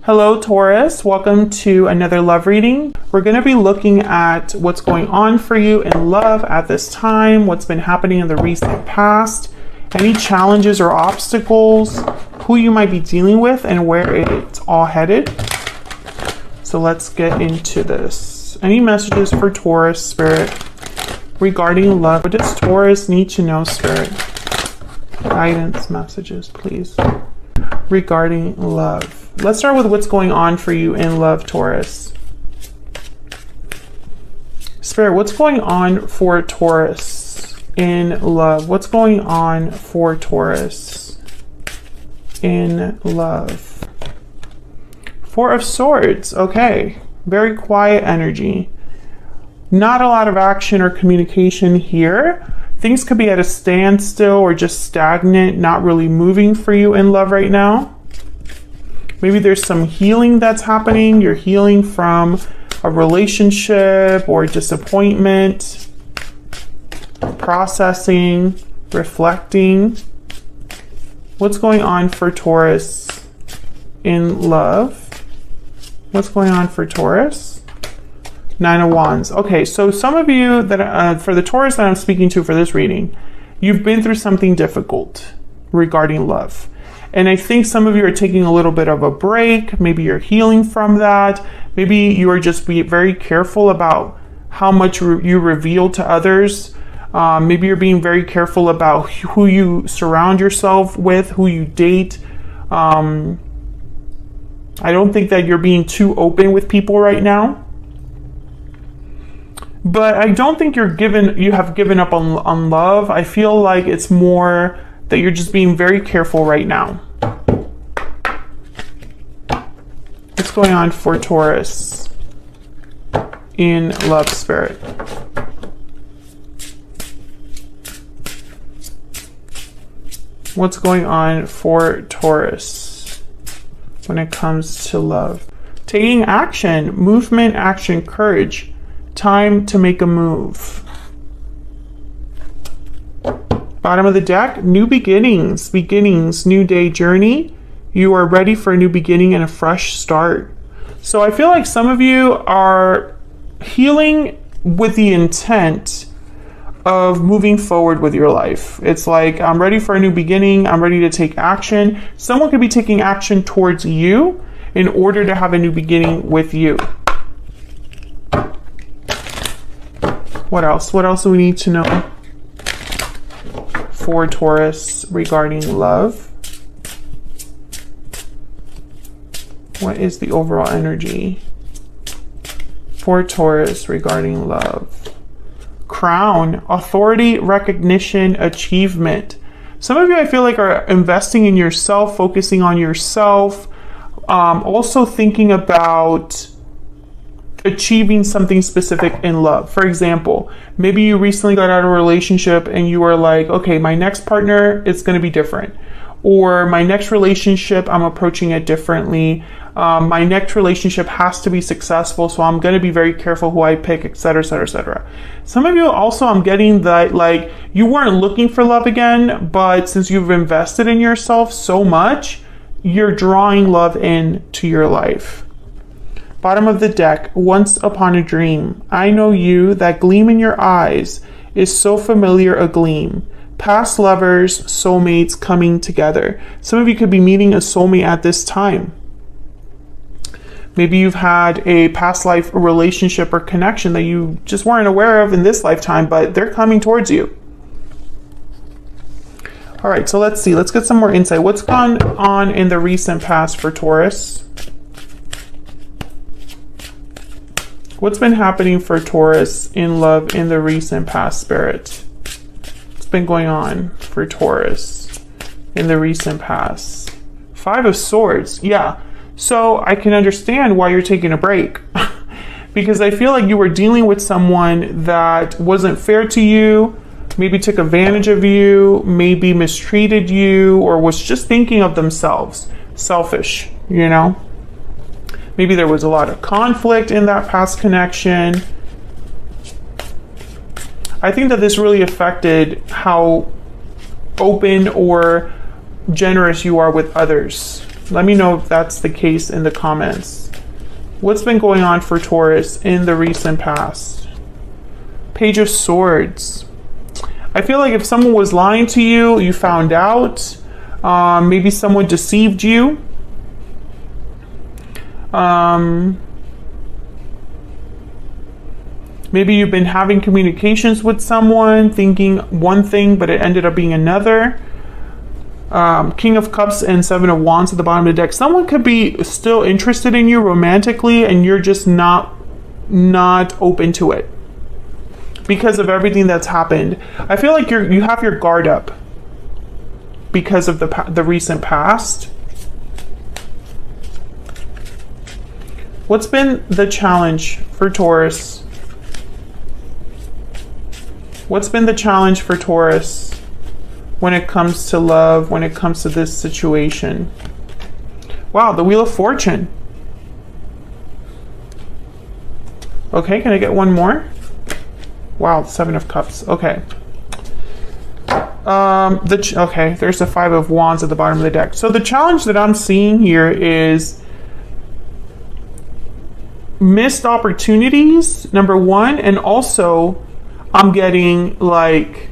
Hello, Taurus. Welcome to another love reading. We're going to be looking at what's going on for you in love at this time, what's been happening in the recent past, any challenges or obstacles, who you might be dealing with, and where it's all headed. So let's get into this. Any messages for Taurus, Spirit, regarding love? What does Taurus need to know, Spirit? Guidance messages, please, regarding love. Let's start with what's going on for you in love, Taurus. Spirit, what's going on for Taurus in love? What's going on for Taurus in love? Four of Swords. Okay. Very quiet energy. Not a lot of action or communication here. Things could be at a standstill or just stagnant, not really moving for you in love right now. Maybe there's some healing that's happening. You're healing from a relationship or disappointment, processing, reflecting. What's going on for Taurus in love? What's going on for Taurus? Nine of Wands. Okay, so some of you that for the Taurus that I'm speaking to for this reading, you've been through something difficult regarding love. And I think some of you are taking a little bit of a break. Maybe you're healing from that. Maybe you are just being very careful about how much you reveal to others. Maybe you're being very careful about who you surround yourself with, who you date. I don't think that you're being too open with people right now. But I don't think you have given up on love. I feel like it's more that you're just being very careful right now. What's going on for Taurus in love, Spirit? What's going on for Taurus when it comes to love? Taking action, movement, action, courage. Time to make a move. Bottom of the deck, new beginnings, new day journey. You are ready for a new beginning and a fresh start. So I feel like some of you are healing with the intent of moving forward with your life. It's like, I'm ready for a new beginning. I'm ready to take action. Someone could be taking action towards you in order to have a new beginning with you. What else? What else do we need to know for Taurus regarding love? What is the overall energy for Taurus regarding love? Crown, authority, recognition, achievement. Some of you, I feel like, are investing in yourself, focusing on yourself, also thinking about achieving something specific in love. For example, maybe you recently got out of a relationship and you are like, okay, my next partner is going to be different. Or my next relationship, I'm approaching it differently. My next relationship has to be successful, so I'm going to be very careful who I pick, etc., etc., etc. Some of you also, I'm getting that, like, you weren't looking for love again, but since you've invested in yourself so much, you're drawing love into your life. Bottom of the deck, once upon a dream. I know you, that gleam in your eyes is so familiar a gleam. Past lovers, soulmates coming together. Some of you could be meeting a soulmate at this time. Maybe you've had a past life relationship or connection that you just weren't aware of in this lifetime, but they're coming towards you. All right, so let's see. Let's get some more insight. What's gone on in the recent past for Taurus? What's been happening for Taurus in love in the recent past, Spirit? What's been going on for Taurus in the recent past? Five of Swords. Yeah. So I can understand why you're taking a break. Because I feel like you were dealing with someone that wasn't fair to you, maybe took advantage of you, maybe mistreated you, or was just thinking of themselves. Selfish, you know? Maybe there was a lot of conflict in that past connection. I think that this really affected how open or generous you are with others. Let me know if that's the case in the comments. What's been going on for Taurus in the recent past? Page of Swords. I feel like if someone was lying to you, you found out. Maybe someone deceived you. Maybe you've been having communications with someone, thinking one thing, but it ended up being another. King of Cups and Seven of Wands at the bottom of the deck. Someone could be still interested in you romantically, and you're just not open to it because of everything that's happened. I feel like you have your guard up because of the recent past. What's been the challenge for Taurus? What's been the challenge for Taurus when it comes to love, when it comes to this situation? Wow, the Wheel of Fortune. Okay, can I get one more? Wow, Seven of Cups. Okay. Okay, there's the Five of Wands at the bottom of the deck. So the challenge that I'm seeing here is missed opportunities, number one, and also I'm getting like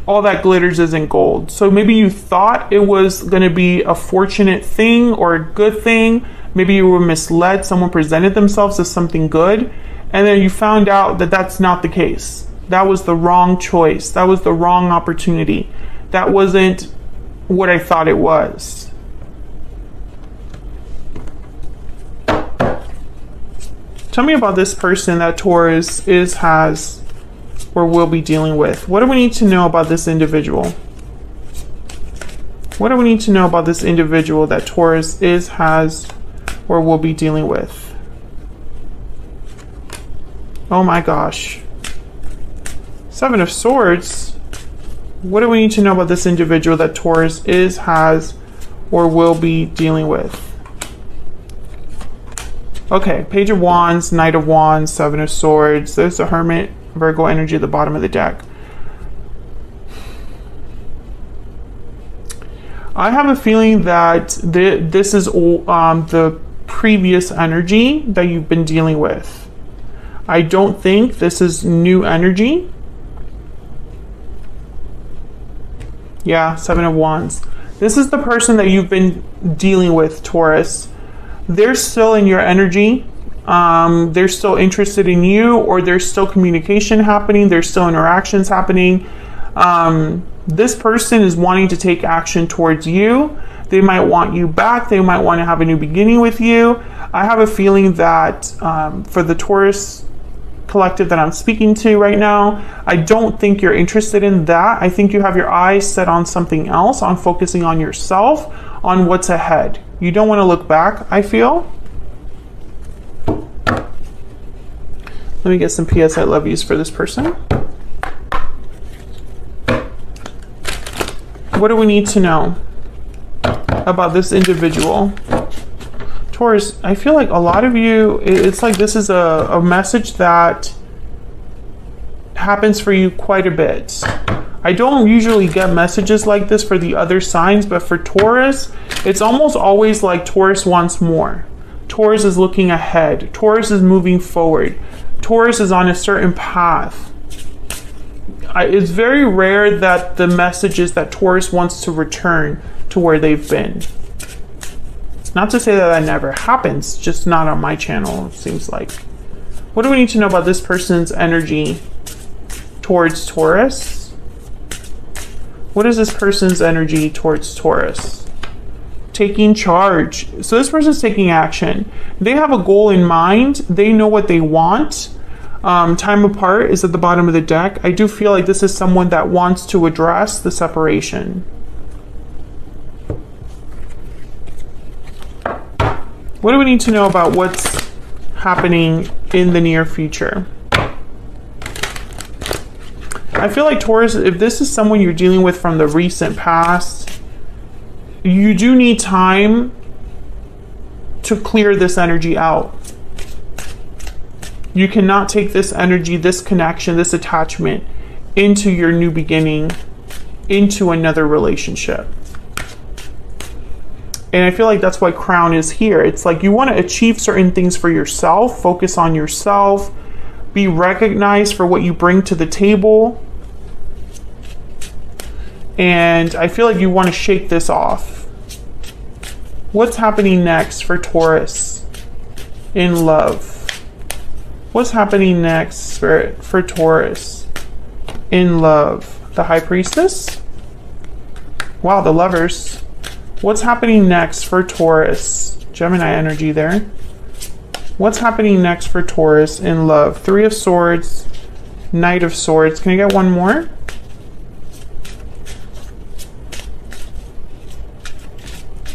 all that glitters isn't gold. So maybe you thought it was going to be a fortunate thing or a good thing. Maybe you were misled. Someone presented themselves as something good, and then you found out that that's not the case. That was the wrong choice. That was the wrong opportunity. That wasn't what I thought it was. Tell me about this person that Taurus has, or will be dealing with. What do we need to know about this individual? What do we need to know about this individual that Taurus has, or will be dealing with? Oh my gosh. Seven of Swords. What do we need to know about this individual that Taurus has, or will be dealing with? Okay, Page of Wands, Knight of Wands, Seven of Swords. There's the Hermit, Virgo energy at the bottom of the deck. I have a feeling that this is the previous energy that you've been dealing with. I don't think this is new energy. Yeah, Seven of Wands. This is the person that you've been dealing with, Taurus. They're still in your energy. They're still interested in you, or there's still communication happening. There's still interactions happening. This person is wanting to take action towards you. They might want you back. They might want to have a new beginning with you. I have a feeling that for the Taurus collective that I'm speaking to right now, I don't think you're interested in that. I think you have your eyes set on something else, on focusing on yourself, on what's ahead. You don't want to look back, I feel. Let me get some PS I love yous for this person. What do we need to know about this individual? Taurus, I feel like a lot of you, it's like this is a message that happens for you quite a bit. I don't usually get messages like this for the other signs, but for Taurus, it's almost always like Taurus wants more. Taurus is looking ahead. Taurus is moving forward. Taurus is on a certain path. It's very rare that the message is that Taurus wants to return to where they've been. Not to say that that never happens, just not on my channel, it seems like. What do we need to know about this person's energy towards Taurus? What is this person's energy towards Taurus? Taking charge. So this person's taking action. They have a goal in mind. They know what they want. Time apart is at the bottom of the deck. I do feel like this is someone that wants to address the separation. What do we need to know about what's happening in the near future? I feel like Taurus, if this is someone you're dealing with from the recent past, you do need time to clear this energy out. You cannot take this energy, this connection, this attachment into your new beginning, into another relationship. And I feel like that's why crown is here. It's like you want to achieve certain things for yourself, focus on yourself, be recognized for what you bring to the table. And I feel like you want to shake this off. What's happening next for Taurus in love? What's happening next, Spirit, for Taurus in love? The High Priestess? Wow, the Lovers. What's happening next for Taurus? Gemini energy there. What's happening next for Taurus in love? Three of Swords, Knight of Swords. Can I get one more?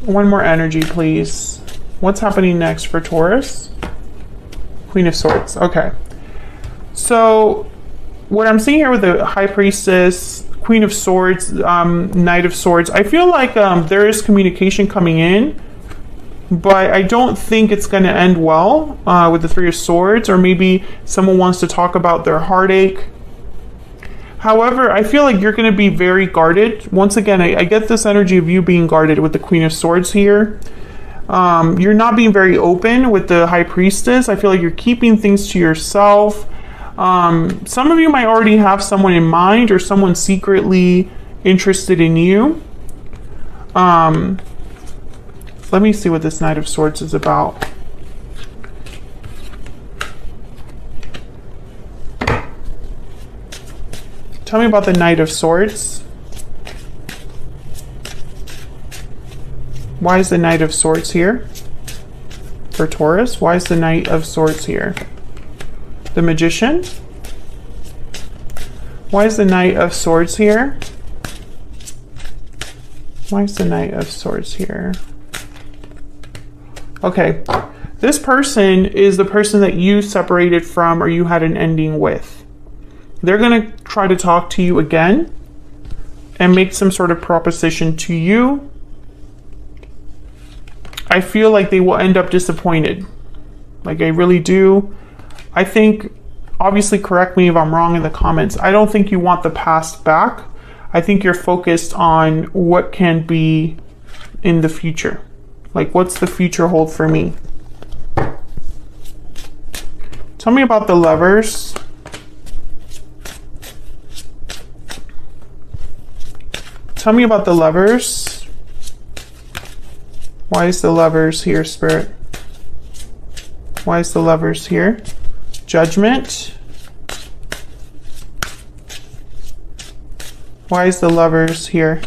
One more energy, please. What's happening next for Taurus? Queen of Swords. Okay. So what I'm seeing here with the High Priestess, Queen of Swords, Knight of Swords, I feel like there is communication coming in, but I don't think it's going to end well with the Three of Swords, or maybe someone wants to talk about their heartache. However, I feel like you're going to be very guarded. Once again, I get this energy of you being guarded with the Queen of Swords here. You're not being very open with the High Priestess. I feel like you're keeping things to yourself. Some of you might already have someone in mind, or someone secretly interested in you. Let me see what this Knight of Swords is about. Tell me about the Knight of Swords. Why is the Knight of Swords here for Taurus? Why is the Knight of Swords here? The Magician. Why is the Knight of Swords here? Why is the Knight of Swords here? Okay, this person is the person that you separated from, or you had an ending with. They're going to try to talk to you again and make some sort of proposition to you. I feel like they will end up disappointed. Like, I really do. I think, obviously correct me if I'm wrong in the comments, I don't think you want the past back. I think you're focused on what can be in the future. Like, what's the future hold for me? Tell me about the Lovers. Tell me about the Lovers. Why is the Lovers here, Spirit? Why is the Lovers here? Judgment. Why is the Lovers here?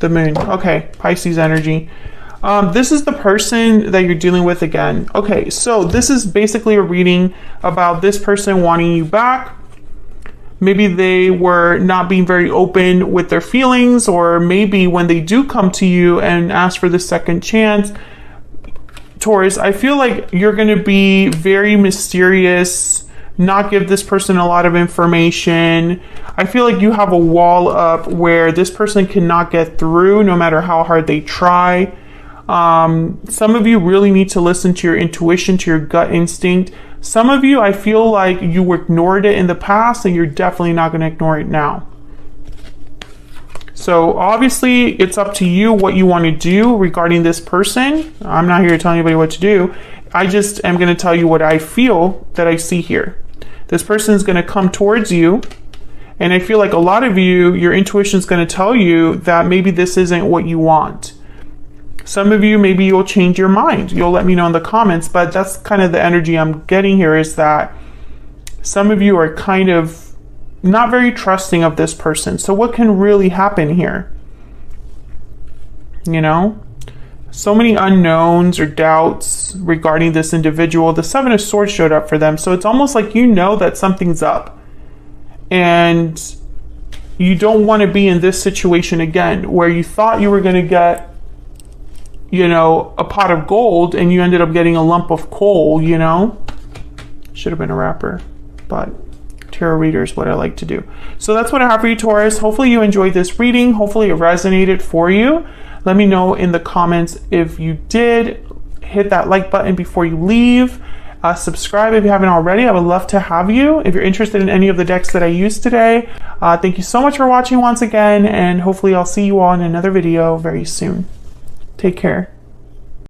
The Moon. Okay, Pisces energy. This is the person that you're dealing with again. Okay, so this is basically a reading about this person wanting you back. Maybe they were not being very open with their feelings, or maybe when they do come to you and ask for the second chance, Taurus, I feel like you're going to be very mysterious, not give this person a lot of information. I feel like you have a wall up where this person cannot get through no matter how hard they try. Some of you really need to listen to your intuition, to your gut instinct. Some of you, I feel like you ignored it in the past, and you're definitely not going to ignore it now. So obviously it's up to you what you want to do regarding this person. I'm not here to tell anybody what to do. I just am going to tell you what I feel that I see here. This person is going to come towards you, and I feel like a lot of you, your intuition is going to tell you that maybe this isn't what you want. Some of you, maybe you'll change your mind. You'll let me know in the comments, but that's kind of the energy I'm getting here, is that some of you are kind of not very trusting of this person. So what can really happen here? You know, so many unknowns or doubts regarding this individual. The Seven of Swords showed up for them. So it's almost like you know that something's up, and you don't want to be in this situation again, where you thought you were going to get, you know, a pot of gold, and you ended up getting a lump of coal, you know? Should have been a rapper, but tarot reader is what I like to do. So that's what I have for you, Taurus. Hopefully you enjoyed this reading. Hopefully it resonated for you. Let me know in the comments if you did. Hit that like button before you leave. Subscribe if you haven't already. I would love to have you. If you're interested in any of the decks that I used today, thank you so much for watching once again, and hopefully I'll see you all in another video very soon. Take care.